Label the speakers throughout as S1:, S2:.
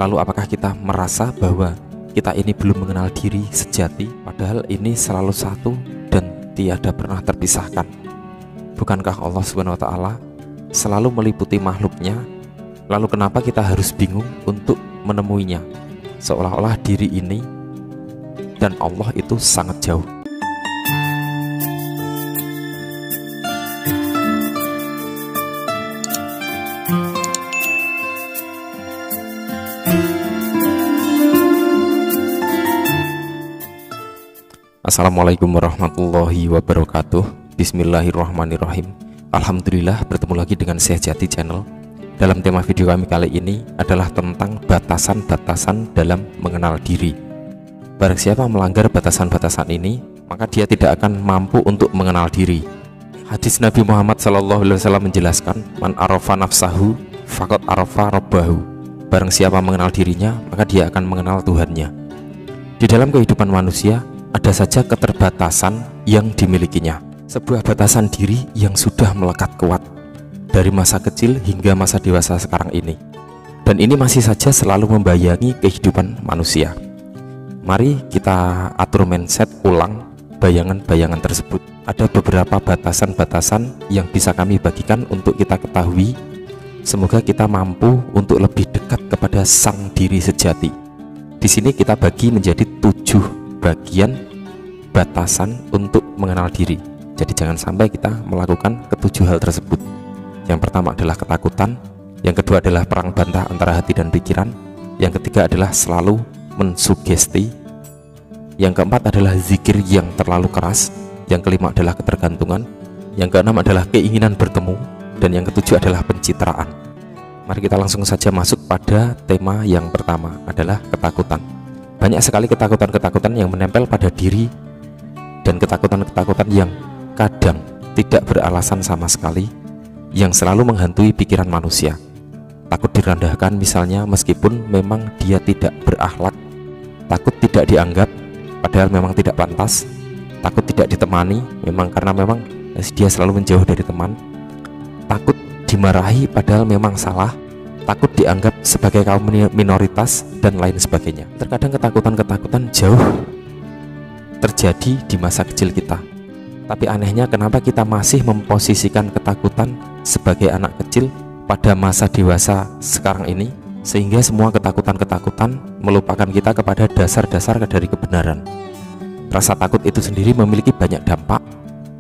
S1: Lalu apakah kita merasa bahwa kita ini belum mengenal diri sejati? Padahal ini selalu satu dan tiada pernah terpisahkan. Bukankah Allah Subhanahu wa Ta'ala selalu meliputi makhluknya? Lalu kenapa kita harus bingung untuk menemuinya? Seolah-olah diri ini dan Allah itu sangat jauh. Assalamualaikum warahmatullahi wabarakatuh. Bismillahirrahmanirrahim. Alhamdulillah, bertemu lagi dengan Syekh Jati Channel. Dalam tema video kami kali ini adalah tentang batasan-batasan dalam mengenal diri. Barang siapa melanggar batasan-batasan ini, maka dia tidak akan mampu untuk mengenal diri. Hadis Nabi Muhammad SAW menjelaskan, Man arafa nafsahu faqad arafa rabbahu. Barang siapa mengenal dirinya, maka dia akan mengenal Tuhannya. Di dalam kehidupan manusia ada saja keterbatasan yang dimilikinya. Sebuah batasan diri yang sudah melekat kuat dari masa kecil hingga masa dewasa sekarang ini. Dan ini masih saja selalu membayangi kehidupan manusia. Mari kita atur mindset ulang bayangan-bayangan tersebut. Ada beberapa batasan-batasan yang bisa kami bagikan untuk kita ketahui. Semoga kita mampu untuk lebih dekat kepada sang diri sejati. Di sini kita bagi menjadi 7 bagian batasan untuk mengenal diri. Jadi jangan sampai kita melakukan ketujuh hal tersebut. Yang pertama adalah ketakutan, yang kedua adalah perang bantah antara hati dan pikiran, yang ketiga adalah selalu mensugesti, yang keempat adalah zikir yang terlalu keras, yang kelima adalah ketergantungan, yang keenam adalah keinginan bertemu, dan yang ketujuh adalah pencitraan. Mari kita langsung saja masuk pada tema yang pertama, adalah ketakutan. Banyak sekali ketakutan-ketakutan yang menempel pada diri, dan ketakutan-ketakutan yang kadang tidak beralasan sama sekali, yang selalu menghantui pikiran manusia. Takut direndahkan misalnya, meskipun memang dia tidak berakhlak. Takut tidak dianggap, padahal memang tidak pantas. Takut tidak ditemani, memang karena memang dia selalu menjauh dari teman. Takut dimarahi, padahal memang salah. Takut dianggap sebagai kaum minoritas, dan lain sebagainya. Terkadang ketakutan-ketakutan jauh terjadi di masa kecil kita. Tapi anehnya, kenapa kita masih memposisikan ketakutan sebagai anak kecil pada masa dewasa sekarang ini, sehingga semua ketakutan-ketakutan melupakan kita kepada dasar-dasar dari kebenaran. Rasa takut itu sendiri memiliki banyak dampak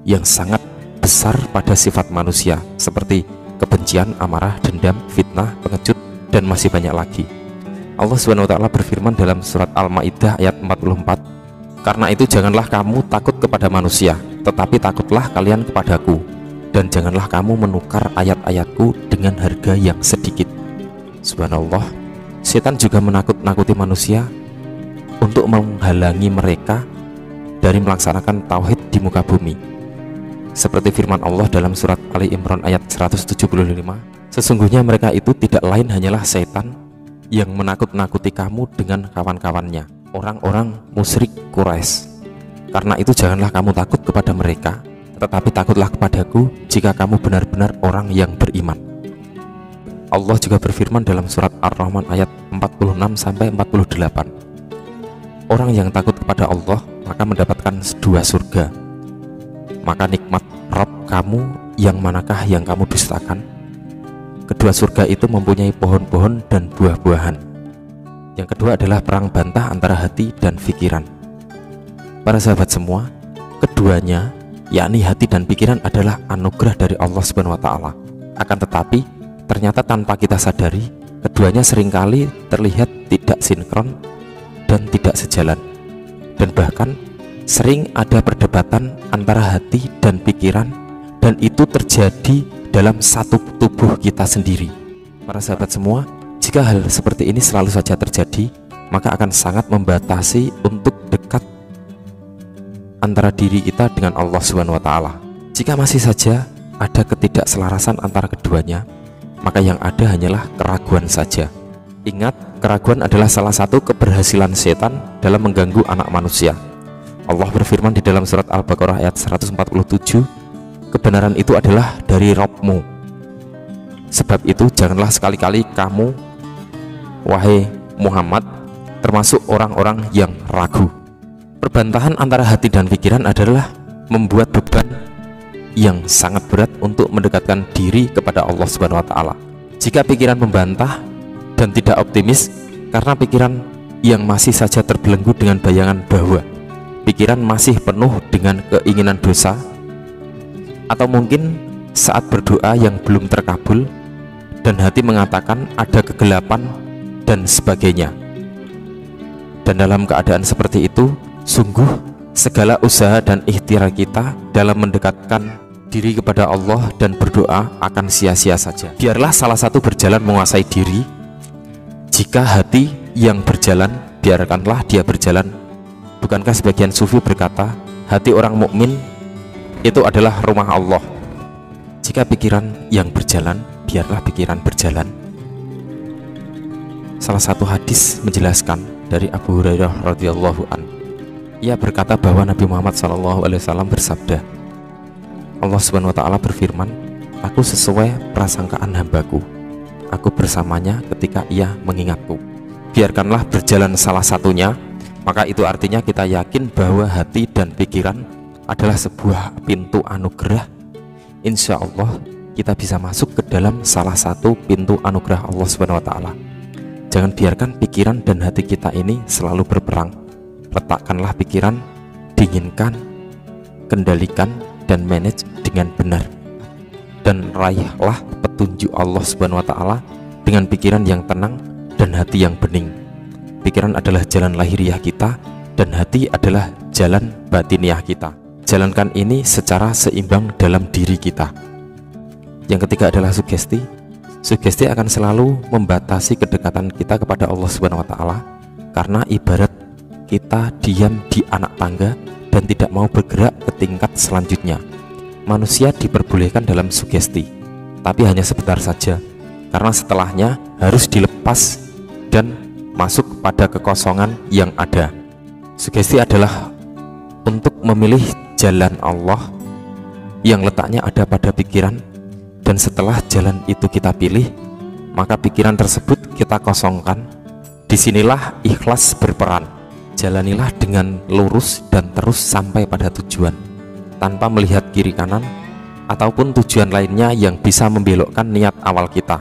S1: yang sangat besar pada sifat manusia, seperti kebencian, amarah, dendam, fitnah, pengecut, dan masih banyak lagi. Allah SWT berfirman dalam surat Al-Maidah ayat 44, karena itu janganlah kamu takut kepada manusia, tetapi takutlah kalian kepadaku, dan janganlah kamu menukar ayat-ayatku dengan harga yang sedikit. Subhanallah, setan juga menakut-nakuti manusia untuk menghalangi mereka dari melaksanakan tauhid di muka bumi. Seperti firman Allah dalam surat Ali Imran ayat 175, sesungguhnya mereka itu tidak lain hanyalah setan yang menakut-nakuti kamu dengan kawan-kawannya, orang-orang musyrik Quraisy. Karena itu janganlah kamu takut kepada mereka, tetapi takutlah kepadaku jika kamu benar-benar orang yang beriman. Allah juga berfirman dalam surat Ar-Rahman ayat 46-48, orang yang takut kepada Allah maka mendapatkan 2 surga. Maka nikmat Rabb kamu yang manakah yang kamu dustakan? Kedua surga itu mempunyai pohon-pohon dan buah-buahan. Yang kedua adalah perang bantah antara hati dan pikiran. Para sahabat semua, keduanya, yakni hati dan pikiran, adalah anugerah dari Allah Subhanahu wa Ta'ala. Akan tetapi, ternyata tanpa kita sadari, keduanya seringkali terlihat tidak sinkron dan tidak sejalan. Dan bahkan sering ada perdebatan antara hati dan pikiran, dan itu terjadi dalam satu tubuh kita sendiri. Para sahabat semua, jika hal seperti ini selalu saja terjadi, maka akan sangat membatasi untuk dekat antara diri kita dengan Allah Subhanahu wa Ta'ala. Jika masih saja ada ketidakselarasan antara keduanya, maka yang ada hanyalah keraguan saja. Ingat, keraguan adalah salah satu keberhasilan setan dalam mengganggu anak manusia. Allah berfirman di dalam surat Al-Baqarah ayat 147, kebenaran itu adalah dari Rabb-mu. Sebab itu janganlah sekali-kali kamu, wahai Muhammad termasuk orang-orang yang ragu. Perbantahan antara hati dan pikiran adalah membuat beban yang sangat berat untuk mendekatkan diri kepada Allah Subhanahu wa taala. Jika pikiran membantah dan tidak optimis karena pikiran yang masih saja terbelenggu dengan bayangan bahwa pikiran masih penuh dengan keinginan dosa, atau mungkin saat berdoa yang belum terkabul dan hati mengatakan ada kegelapan dan sebagainya. Dan dalam keadaan seperti itu, sungguh segala usaha dan ikhtiar kita dalam mendekatkan diri kepada Allah dan berdoa akan sia-sia saja. Biarlah salah satu berjalan menguasai diri. Jika hati yang berjalan, biarkanlah dia berjalan. Bukankah sebagian sufi berkata, hati orang mukmin itu adalah rumah Allah. Jika pikiran yang berjalan, biarlah pikiran berjalan. Salah satu hadis menjelaskan dari Abu Hurairah radhiyallahu an. Ia berkata bahwa Nabi Muhammad SAW bersabda, Allah Subhanahu wa taala berfirman, aku sesuai prasangkaan hambaku, aku bersamanya ketika ia mengingatku. Biarkanlah berjalan salah satunya, maka itu artinya kita yakin bahwa hati dan pikiran adalah sebuah pintu anugerah. Insya Allah kita bisa masuk ke dalam salah satu pintu anugerah Allah Subhanahu wa taala. Jangan biarkan pikiran dan hati kita ini selalu berperang. Letakkanlah pikiran, dinginkan, kendalikan dan manage dengan benar, dan raihlah petunjuk Allah Subhanahu wa taala dengan pikiran yang tenang dan hati yang bening. Pikiran adalah jalan lahiriah kita dan hati adalah jalan batiniah kita. Jalankan ini secara seimbang dalam diri kita. Yang ketiga adalah sugesti. Sugesti akan selalu membatasi kedekatan kita kepada Allah Subhanahu wa taala, karena ibarat kita diam di anak tangga dan tidak mau bergerak ke tingkat selanjutnya. Manusia diperbolehkan dalam sugesti, tapi hanya sebentar saja, karena setelahnya harus dilepas dan masuk pada kekosongan yang ada. Sugesti adalah untuk memilih jalan Allah yang letaknya ada pada pikiran, dan setelah jalan itu kita pilih, maka pikiran tersebut kita kosongkan. Disinilah ikhlas berperan. Jalanilah dengan lurus dan terus sampai pada tujuan, tanpa melihat kiri kanan ataupun tujuan lainnya yang bisa membelokkan niat awal kita.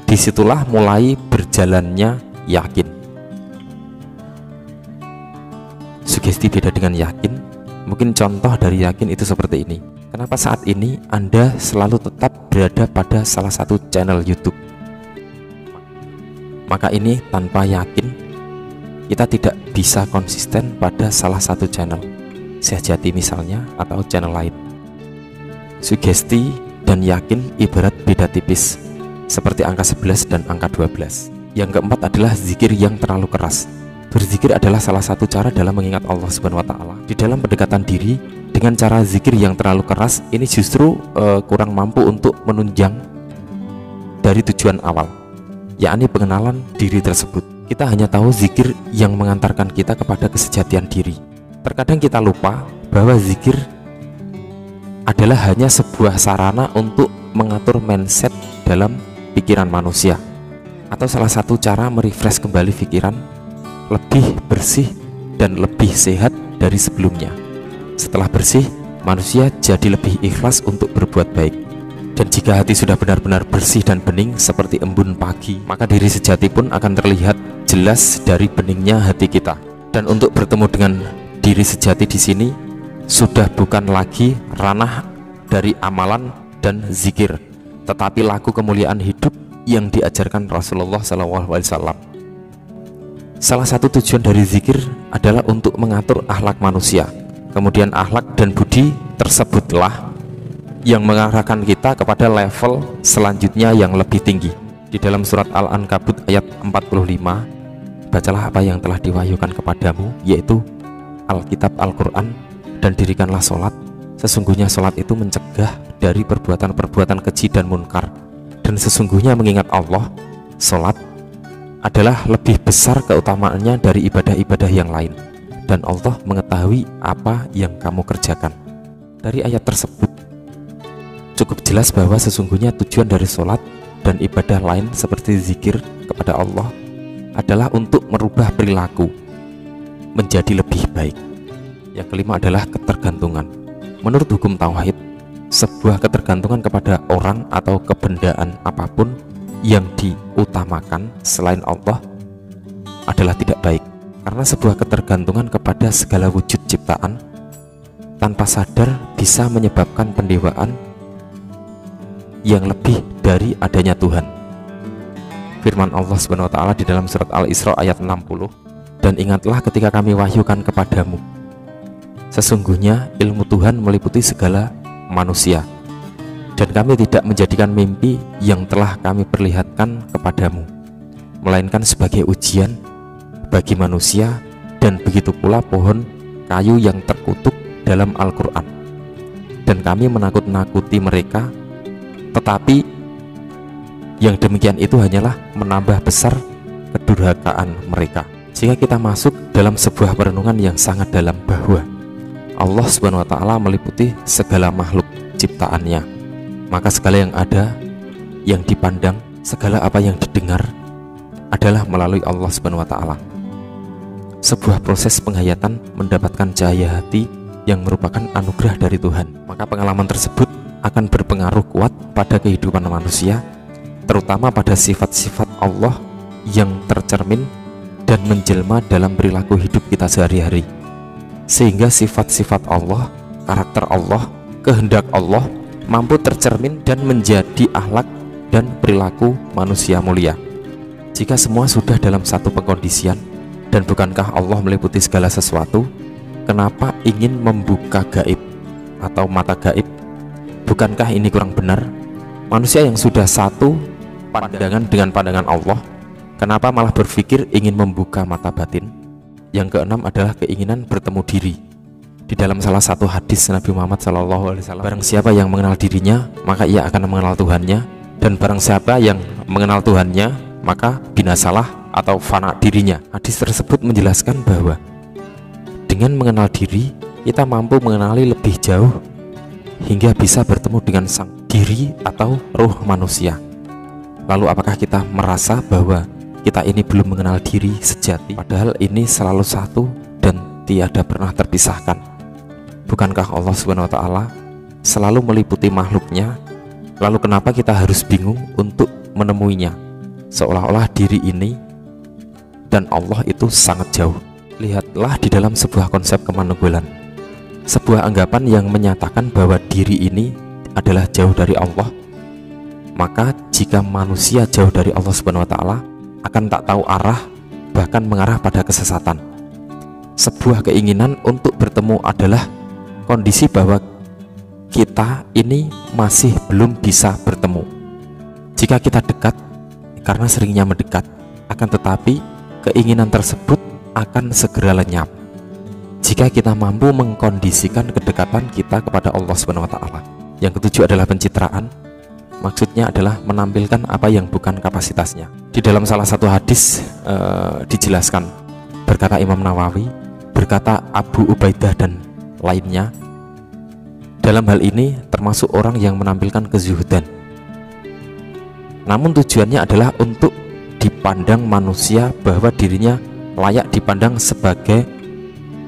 S1: Disitulah mulai berjalannya yakin. Sugesti beda dengan yakin. Mungkin contoh dari yakin itu seperti ini. Kenapa saat ini Anda selalu tetap berada pada salah satu channel YouTube? Maka ini tanpa yakin kita tidak bisa konsisten pada salah satu channel, Sehjati misalnya, atau channel lain. Sugesti dan yakin ibarat beda tipis, seperti angka 11 dan angka 12. Yang keempat adalah zikir yang terlalu keras. Berzikir adalah salah satu cara dalam mengingat Allah Subhanahu wa taala. Di dalam pendekatan diri dengan cara zikir yang terlalu keras, ini justru kurang mampu untuk menunjang dari tujuan awal, yakni pengenalan diri tersebut. Kita hanya tahu zikir yang mengantarkan kita kepada kesejatian diri. Terkadang kita lupa bahwa zikir adalah hanya sebuah sarana untuk mengatur mindset dalam pikiran manusia, atau salah satu cara merefresh kembali pikiran lebih bersih dan lebih sehat dari sebelumnya. Setelah bersih, manusia jadi lebih ikhlas untuk berbuat baik. Dan jika hati sudah benar-benar bersih dan bening seperti embun pagi, maka diri sejati pun akan terlihat jelas dari beningnya hati kita. Dan untuk bertemu dengan diri sejati di sini sudah bukan lagi ranah dari amalan dan zikir, tetapi laku kemuliaan hidup yang diajarkan Rasulullah SAW. Salah satu tujuan dari zikir adalah untuk mengatur akhlak manusia. Kemudian akhlak dan budi tersebutlah yang mengarahkan kita kepada level selanjutnya yang lebih tinggi. Di dalam surat Al-Ankabut ayat 45, bacalah apa yang telah diwahyukan kepadamu, yaitu Alkitab Al-Quran, dan dirikanlah sholat. Sesungguhnya sholat itu mencegah dari perbuatan-perbuatan keji dan munkar. Dan sesungguhnya mengingat Allah, sholat adalah lebih besar keutamaannya dari ibadah-ibadah yang lain. Dan Allah mengetahui apa yang kamu kerjakan. Dari ayat tersebut cukup jelas bahwa sesungguhnya tujuan dari sholat dan ibadah lain seperti zikir kepada Allah adalah untuk merubah perilaku menjadi lebih baik. Yang kelima adalah ketergantungan. Menurut hukum tauhid, sebuah ketergantungan kepada orang atau kebendaan apapun yang diutamakan selain Allah adalah tidak baik, karena sebuah ketergantungan kepada segala wujud ciptaan tanpa sadar bisa menyebabkan pendewaan yang lebih dari adanya Tuhan. Firman Allah Subhanahu wa taala di dalam surat Al-Isra ayat 60, "Dan ingatlah ketika kami wahyukan kepadamu, sesungguhnya ilmu Tuhan meliputi segala manusia, dan kami tidak menjadikan mimpi yang telah kami perlihatkan kepadamu melainkan sebagai ujian bagi manusia, dan begitu pula pohon kayu yang terkutuk dalam Al-Quran. Dan kami menakut-nakuti mereka, tetapi yang demikian itu hanyalah menambah besar kedurhakaan mereka." Jika kita masuk dalam sebuah perenungan yang sangat dalam bahwa Allah Subhanahu wa taala meliputi segala makhluk ciptaannya, maka segala yang ada, yang dipandang, segala apa yang didengar adalah melalui Allah Subhanahu wa taala. Sebuah proses penghayatan mendapatkan cahaya hati yang merupakan anugerah dari Tuhan. Maka pengalaman tersebut akan berpengaruh kuat pada kehidupan manusia, terutama pada sifat-sifat Allah yang tercermin dan menjelma dalam perilaku hidup kita sehari-hari, sehingga sifat-sifat Allah, karakter Allah, kehendak Allah mampu tercermin dan menjadi akhlak dan perilaku manusia mulia. Jika semua sudah dalam satu pengkondisian, dan bukankah Allah meliputi segala sesuatu, kenapa ingin membuka gaib atau mata gaib? Bukankah ini kurang benar? Manusia yang sudah satu pandangan dengan pandangan Allah, kenapa malah berpikir ingin membuka mata batin? Yang keenam adalah keinginan bertemu diri. Di dalam salah satu hadis Nabi Muhammad SAW, barang siapa yang mengenal dirinya, maka ia akan mengenal Tuhannya, dan barang siapa yang mengenal Tuhannya, maka binasalah atau fana dirinya. Hadis tersebut menjelaskan bahwa dengan mengenal diri, kita mampu mengenali lebih jauh hingga bisa bertemu dengan sang diri atau ruh manusia. Lalu apakah kita merasa bahwa kita ini belum mengenal diri sejati? Padahal ini selalu satu dan tiada pernah terpisahkan. Bukankah Allah Subhanahu wa taala selalu meliputi makhluknya? Lalu kenapa kita harus bingung untuk menemuinya? Seolah-olah diri ini dan Allah itu sangat jauh. Lihatlah di dalam sebuah konsep kemanusiaan, sebuah anggapan yang menyatakan bahwa diri ini adalah jauh dari Allah. Maka jika manusia jauh dari Allah Subhanahu wa taala, akan tak tahu arah, bahkan mengarah pada kesesatan. Sebuah keinginan untuk bertemu adalah kondisi bahwa kita ini masih belum bisa bertemu. Jika kita dekat karena seringnya mendekat, akan tetapi keinginan tersebut akan segera lenyap jika kita mampu mengkondisikan kedekatan kita kepada Allah Subhanahu wa taala. Yang ketujuh adalah pencitraan. Maksudnya adalah menampilkan apa yang bukan kapasitasnya. Di dalam salah satu hadis dijelaskan, berkata Imam Nawawi, berkata Abu Ubaidah dan lainnya, dalam hal ini termasuk orang yang menampilkan kezuhudan, namun tujuannya adalah untuk dipandang manusia bahwa dirinya layak dipandang sebagai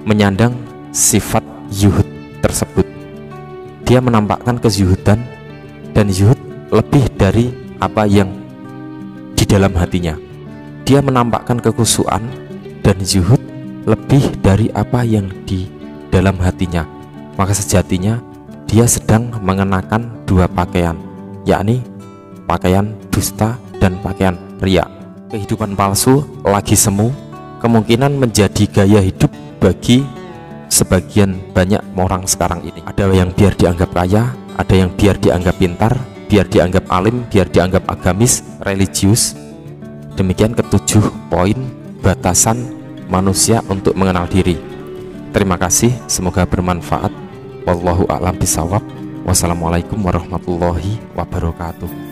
S1: menyandang sifat zuhud tersebut. Dia menampakkan kezuhudan, dan zuhud lebih dari apa yang di dalam hatinya. Dia menampakkan kekhusyuan, dan zuhud lebih dari apa yang di dalam hatinya. Maka sejatinya dia sedang mengenakan dua pakaian, yakni pakaian dusta dan pakaian riya. Kehidupan palsu lagi semu kemungkinan menjadi gaya hidup bagi sebagian banyak orang sekarang ini. Ada yang biar dianggap kaya, ada yang biar dianggap pintar, biar dianggap alim, biar dianggap agamis, religius. Demikian ketujuh poin batasan manusia untuk mengenal diri. Terima kasih, semoga bermanfaat. Wallahu a'lam bishawab. Wassalamualaikum warahmatullahi wabarakatuh.